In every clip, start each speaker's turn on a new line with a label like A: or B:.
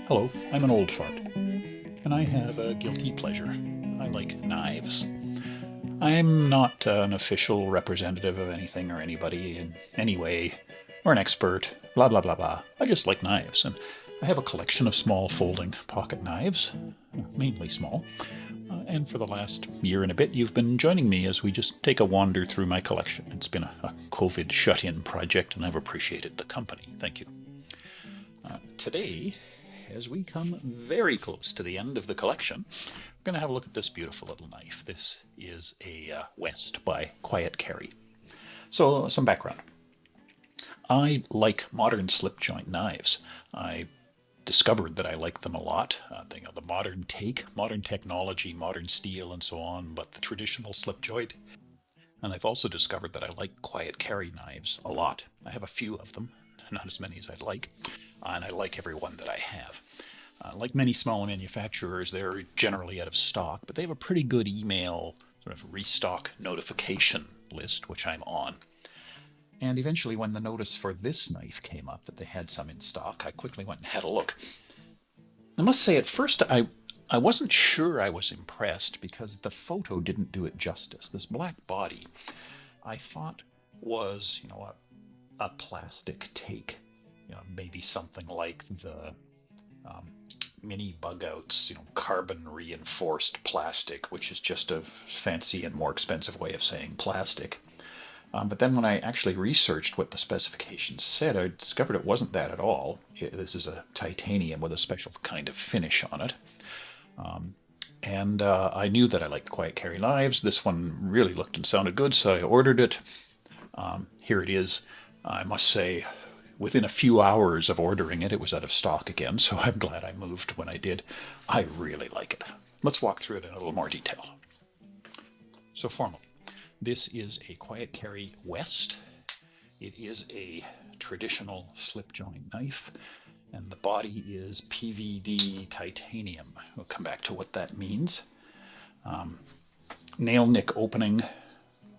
A: Hello, I'm an old fart, and I have a guilty pleasure. I like knives. I'm not an official representative of anything or anybody in any way, or an expert, blah blah blah blah. I just like knives, and I have a collection of small folding pocket knives, mainly small. And for the last year and a bit, you've been joining me as we just take a wander through my collection. It's been a COVID shut-in project, and I've appreciated the company. Thank you. Today, as we come very close to the end of the collection, we're going to have a look at this beautiful little knife. This is a West by Quiet Carry. So, some background. I like modern slip joint knives. I discovered that I like them a lot. The modern take, modern technology, modern steel, and so on, but the traditional slip joint. And I've also discovered that I like quiet carry knives a lot. I have a few of them, not as many as I'd like, and I like every one that I have. Like many small manufacturers, they're generally out of stock, but they have a pretty good email sort of restock notification list, which I'm on. And eventually, when the notice for this knife came up that they had some in stock, I quickly went and had a look. I must say, at first, I wasn't sure I was impressed because the photo didn't do it justice. This black body, I thought was, a plastic take. Maybe something like the mini bug outs, carbon reinforced plastic, which is just a fancy and more expensive way of saying plastic. But then when I actually researched what the specifications said, I discovered it wasn't that at all. This is a titanium with a special kind of finish on it. And I knew that I liked quiet carry knives. This one really looked and sounded good, so I ordered it. Here it is. I must say, within a few hours of ordering it, it was out of stock again, so I'm glad I moved when I did. I really like it. Let's walk through it in a little more detail. So formally, this is a quiet carry West. It is a traditional slip joint knife, and the body is PVD titanium. We'll come back to what that means. Nail nick opening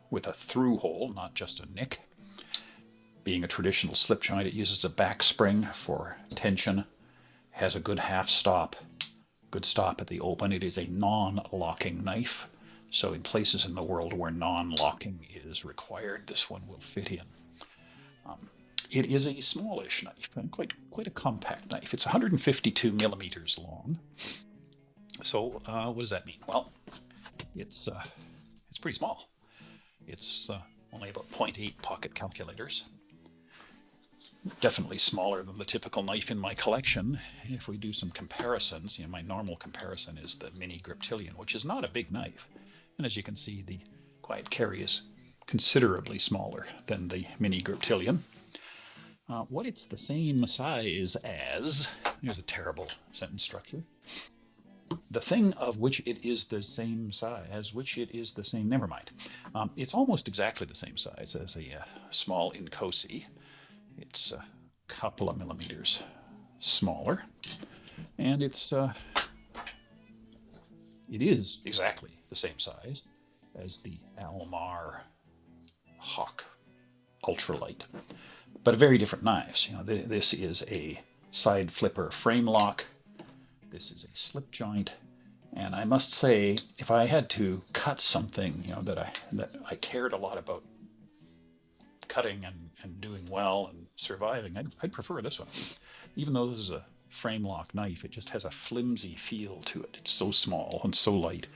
A: with a through hole, not just a nick. Being a traditional slip joint, it uses a back spring for tension, has a good half stop, good stop at the open. It is a non-locking knife, so in places in the world where non-locking is required, this one will fit in. It is a smallish knife, and quite a compact knife. It's 152 millimeters long. So what does that mean? Well, it's pretty small. It's only about 0.8 pocket calculators. Definitely smaller than the typical knife in my collection. If we do some comparisons, my normal comparison is the mini Griptilian, which is not a big knife. And as you can see, the quiet carry is considerably smaller than the mini Griptilian. What it's the same size as, here's a terrible sentence structure. The thing of which it is the same size, never mind. It's almost exactly the same size as a small Incosi. It's a couple of millimeters smaller, and it is exactly the same size as the Almar Hawk Ultralight, but very different knives. This is a side flipper frame lock. This is a slip joint, and I must say, if I had to cut something, that I cared a lot about cutting and doing well and surviving, I'd prefer this one. Even though this is a frame lock knife, it just has a flimsy feel to it. It's so small and so light,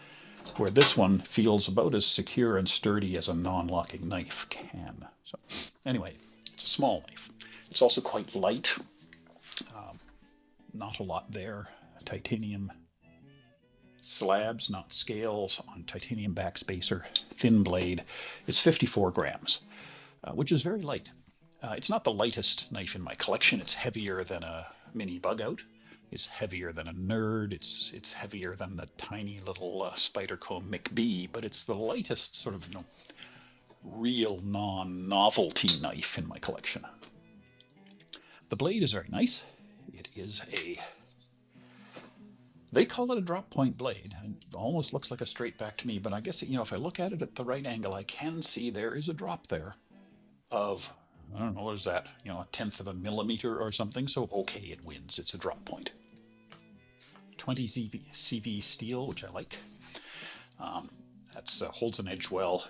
A: where this one feels about as secure and sturdy as a non-locking knife can. So anyway, it's a small knife. It's also quite light. Not a lot there. Titanium slabs, not scales, on titanium backspacer, thin blade. It's 54 grams. Which is very light. It's not the lightest knife in my collection. It's heavier than a mini bug out. It's heavier than a Nerd. It's heavier than the tiny little Spyderco McBee, but it's the lightest sort of real non-novelty knife in my collection. The blade is very nice. It is they call it a drop point blade. It almost looks like a straight back to me, but I guess if I look at it at the right angle, I can see there is a drop there of, I don't know, what is that, a tenth of a millimeter or something. So, okay, it wins. It's a drop point. 20 CV steel, which I like. That holds an edge well.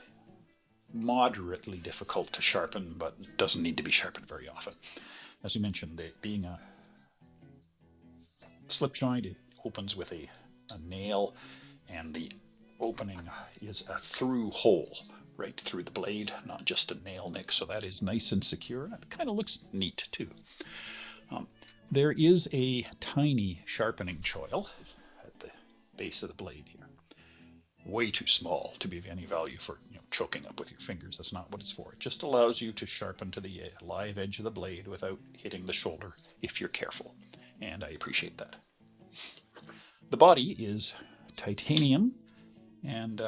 A: Moderately difficult to sharpen, but doesn't need to be sharpened very often. As you mentioned, being a slip joint, it opens with a nail, and the opening is a through hole right through the blade, not just a nail nick, so that is nice and secure. It kind of looks neat too. There is a tiny sharpening choil at the base of the blade here. Way too small to be of any value for choking up with your fingers. That's not what it's for. It just allows you to sharpen to the live edge of the blade without hitting the shoulder if you're careful, and I appreciate that. The body is titanium, and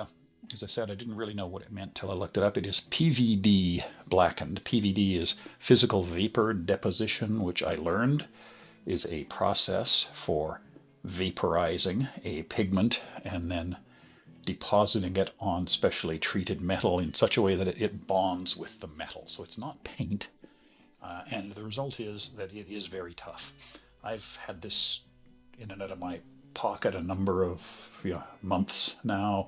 A: as I said, I didn't really know what it meant till I looked it up. It is PVD blackened. PVD is physical vapor deposition, which I learned is a process for vaporizing a pigment and then depositing it on specially treated metal in such a way that it bonds with the metal. So it's not paint, and the result is that it is very tough. I've had this in and out of my pocket a number of months now,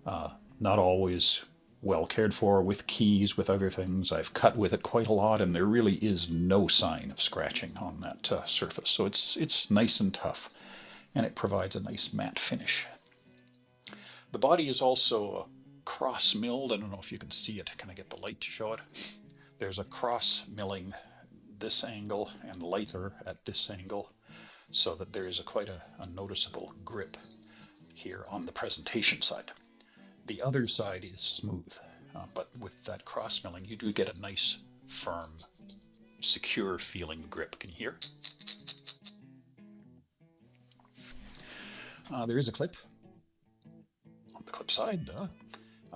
A: not always well cared for, with keys, with other things. I've cut with it quite a lot, and there really is no sign of scratching on that surface. So it's nice and tough, and it provides a nice matte finish. The body is also cross milled. I don't know if you can see it. Can I get the light to show it? There's a cross milling this angle and lighter at this angle, so that there is quite a noticeable grip here on the presentation side. The other side is smooth, but with that cross milling, you do get a nice, firm, secure feeling grip. Can you hear? There is a clip on the clip side.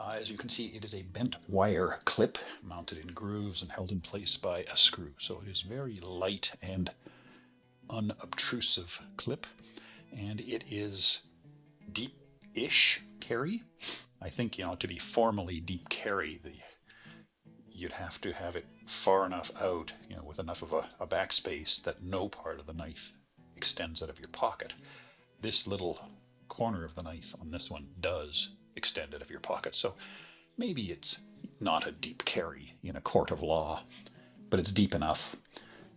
A: As you can see, it is a bent wire clip mounted in grooves and held in place by a screw. So it is very light and unobtrusive clip, and it is deep-ish carry. I think, to be formally deep carry, you'd have to have it far enough out, with enough of a backspace that no part of the knife extends out of your pocket. This little corner of the knife on this one does extend out of your pocket, so maybe it's not a deep carry in a court of law, but it's deep enough.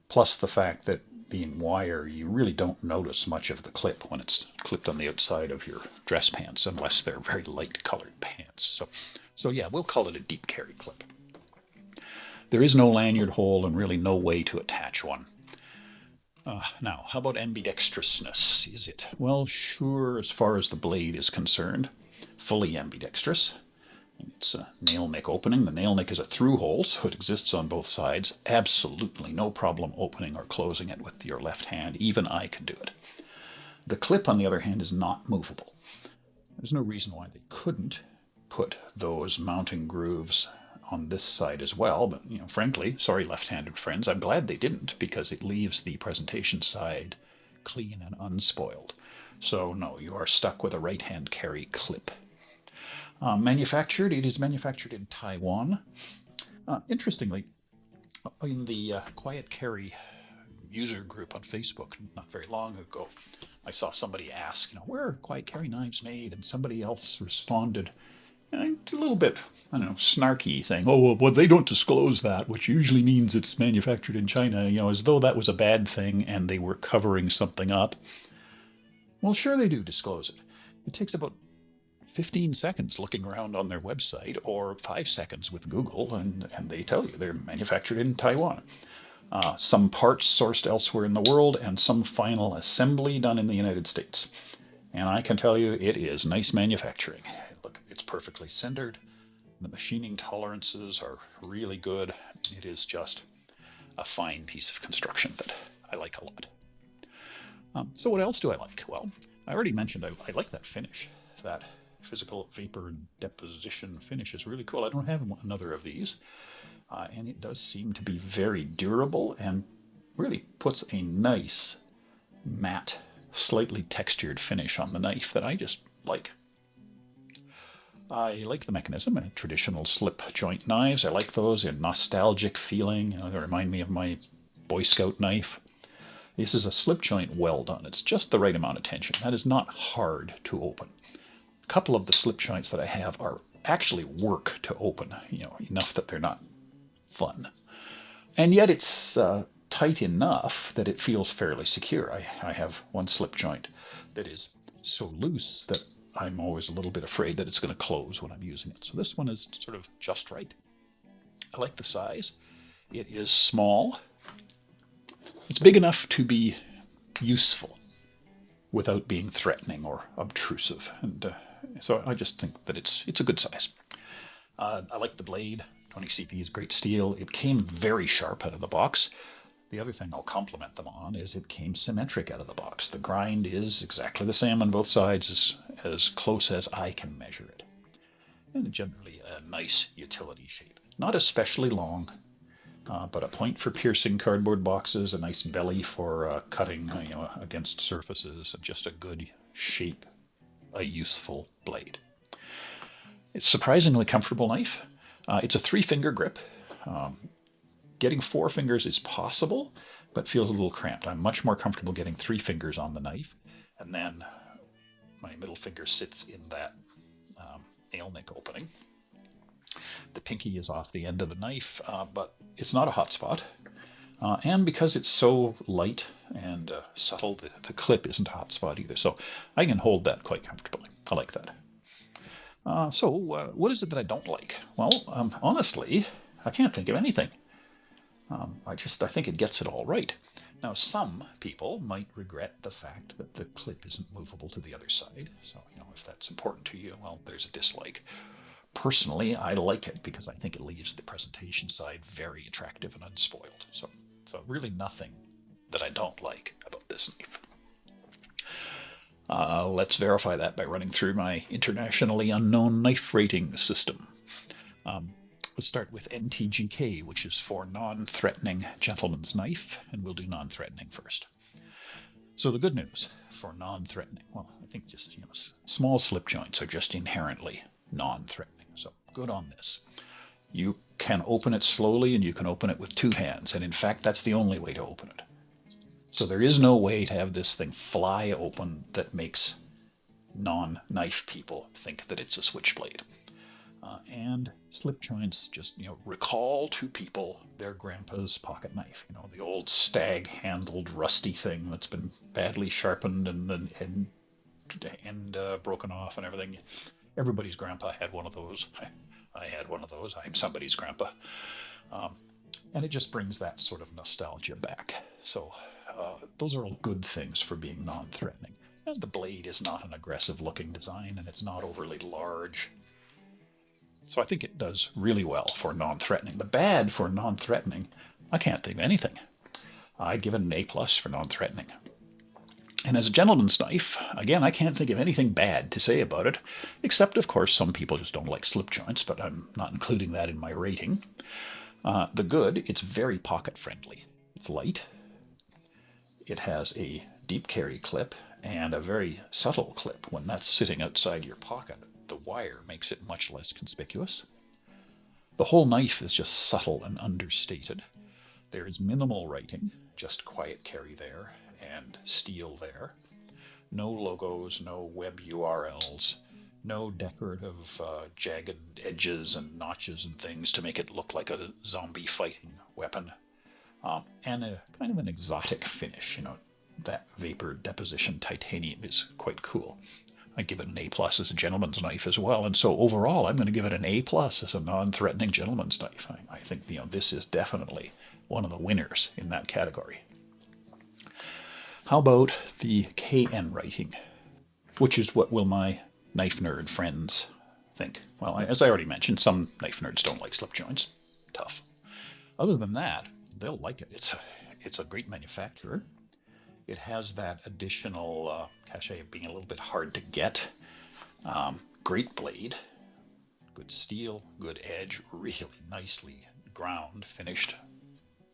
A: Plus the fact that being wire, you really don't notice much of the clip when it's clipped on the outside of your dress pants, unless they're very light colored pants. So yeah, we'll call it a deep carry clip. There is no lanyard hole and really no way to attach one. Now, how about ambidextrousness? Is it? Well, sure, as far as the blade is concerned. Fully ambidextrous. It's a nail nick opening. The nail nick is a through hole, so it exists on both sides. Absolutely no problem opening or closing it with your left hand. Even I could do it. The clip, on the other hand, is not movable. There's no reason why they couldn't put those mounting grooves on this side as well, but frankly, sorry left-handed friends, I'm glad they didn't, because it leaves the presentation side clean and unspoiled. So no, you are stuck with a right-hand carry clip. It is manufactured in Taiwan. Interestingly, in the Quiet Carry user group on Facebook not very long ago, I saw somebody ask, where are Quiet Carry knives made? And somebody else responded, a little bit, snarky, saying, oh, well, they don't disclose that, which usually means it's manufactured in China, as though that was a bad thing and they were covering something up. Well, sure they do disclose it. It takes about 15 seconds looking around on their website, or 5 seconds with Google, and they tell you they're manufactured in Taiwan. Some parts sourced elsewhere in the world, and some final assembly done in the United States. And I can tell you it is nice manufacturing. Look, it's perfectly centered. The machining tolerances are really good. It is just a fine piece of construction that I like a lot. So what else do I like? Well, I already mentioned I like that finish. That physical vapor deposition finish is really cool. I don't have another of these. And it does seem to be very durable and really puts a nice, matte, slightly textured finish on the knife that I just like. I like the mechanism. Traditional slip joint knives, I like those in nostalgic feeling. They remind me of my Boy Scout knife. This is a slip joint well done. It's just the right amount of tension. That is not hard to open. A couple of the slip joints that I have are actually work to open, enough that they're not fun. And yet it's tight enough that it feels fairly secure. I have one slip joint that is so loose that I'm always a little bit afraid that it's going to close when I'm using it. So this one is sort of just right. I like the size. It is small. It's big enough to be useful without being threatening or obtrusive. And so I just think that it's a good size. I like the blade. 20 CV is great steel. It came very sharp out of the box. The other thing I'll compliment them on is it came symmetric out of the box. The grind is exactly the same on both sides, as close as I can measure it. And generally a nice utility shape. Not especially long, but a point for piercing cardboard boxes, a nice belly for cutting against surfaces, and just a good shape, a useful blade. It's a surprisingly comfortable knife. It's a 3-finger grip. Getting 4 fingers is possible, but feels a little cramped. I'm much more comfortable getting 3 fingers on the knife, and then my middle finger sits in that nail nick opening. The pinky is off the end of the knife, but it's not a hot spot. And because it's so light and subtle, the clip isn't a hot spot either. So I can hold that quite comfortably. I like that. So what is it that I don't like? Well, honestly, I can't think of anything. I think it gets it all right. Now, some people might regret the fact that the clip isn't movable to the other side. So, if that's important to you, well, there's a dislike. Personally, I like it because I think it leaves the presentation side very attractive and unspoiled. So really nothing that I don't like about this knife. Let's verify that by running through my internationally unknown knife rating system. Let's start with NTGK, which is for non-threatening gentleman's knife, and we'll do non-threatening first. So the good news for non-threatening, well, I think just, small slip joints are just inherently non-threatening. So good on this. You can open it slowly and you can open it with 2 hands. And in fact, that's the only way to open it. So there is no way to have this thing fly open that makes non-knife people think that it's a switchblade. And slip joints just, recall to people their grandpa's pocket knife. The old stag-handled rusty thing that's been badly sharpened and broken off and everything. Everybody's grandpa had one of those. I had one of those. I'm somebody's grandpa. And it just brings that sort of nostalgia back. So those are all good things for being non-threatening. And the blade is not an aggressive-looking design, and it's not overly large. So I think it does really well for non-threatening. The bad for non-threatening, I can't think of anything. I'd give it an A+ for non-threatening. And as a gentleman's knife, again, I can't think of anything bad to say about it, except, of course, some people just don't like slip joints, but I'm not including that in my rating. The good, it's very pocket-friendly. It's light. It has a deep carry clip and a very subtle clip. When that's sitting outside your pocket, the wire makes it much less conspicuous. The whole knife is just subtle and understated. There is minimal writing, just quiet carry there and steel there. No logos, no web URLs, no decorative jagged edges and notches and things to make it look like a zombie fighting weapon. And a kind of an exotic finish, that vapor deposition titanium is quite cool. I give it an A+ as a gentleman's knife as well, and so overall I'm going to give it an A+ as a non-threatening gentleman's knife. I think this is definitely one of the winners in that category. How about the KN writing? Which is what will my knife nerd friends think? Well, as I already mentioned, some knife nerds don't like slip joints. Tough. Other than that, they'll like it. It's a great manufacturer. It has that additional cachet of being a little bit hard to get. Great blade, good steel, good edge, really nicely ground, finished,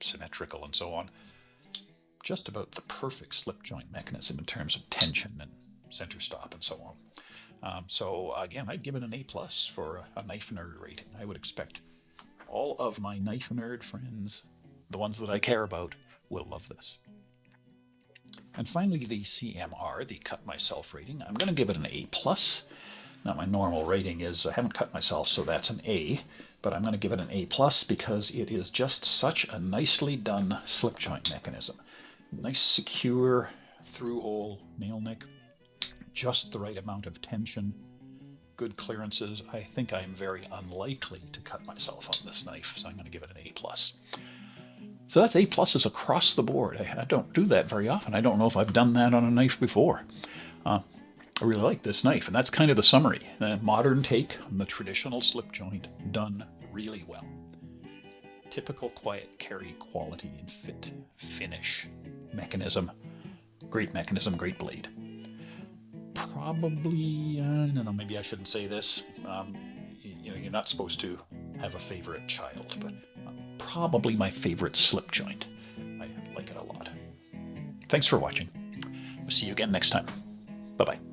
A: symmetrical, and so on. Just about the perfect slip joint mechanism in terms of tension and center stop and so on. So again, I'd give it an A+ for a knife nerd rating. I would expect all of my knife nerd friends, the ones that I care about, will love this. And finally, the CMR, the cut myself rating. I'm going to give it an A+. Now, my normal rating is I haven't cut myself, so that's an A, but I'm going to give it an A+ because it is just such a nicely done slip joint mechanism. Nice, secure, through-hole nail nick, just the right amount of tension, good clearances. I think I'm very unlikely to cut myself on this knife, so I'm going to give it an A+. So that's A pluses across the board. I don't do that very often. I don't know if I've done that on a knife before. I really like this knife, and that's kind of the summary. A modern take on the traditional slip joint, done really well. Typical quiet carry quality and fit finish mechanism. Great mechanism, great blade. Probably, I don't know, maybe I shouldn't say this. You're not supposed to have a favorite child, but probably my favorite slip joint. I like it a lot. Thanks for watching. We'll see you again next time. Bye-bye.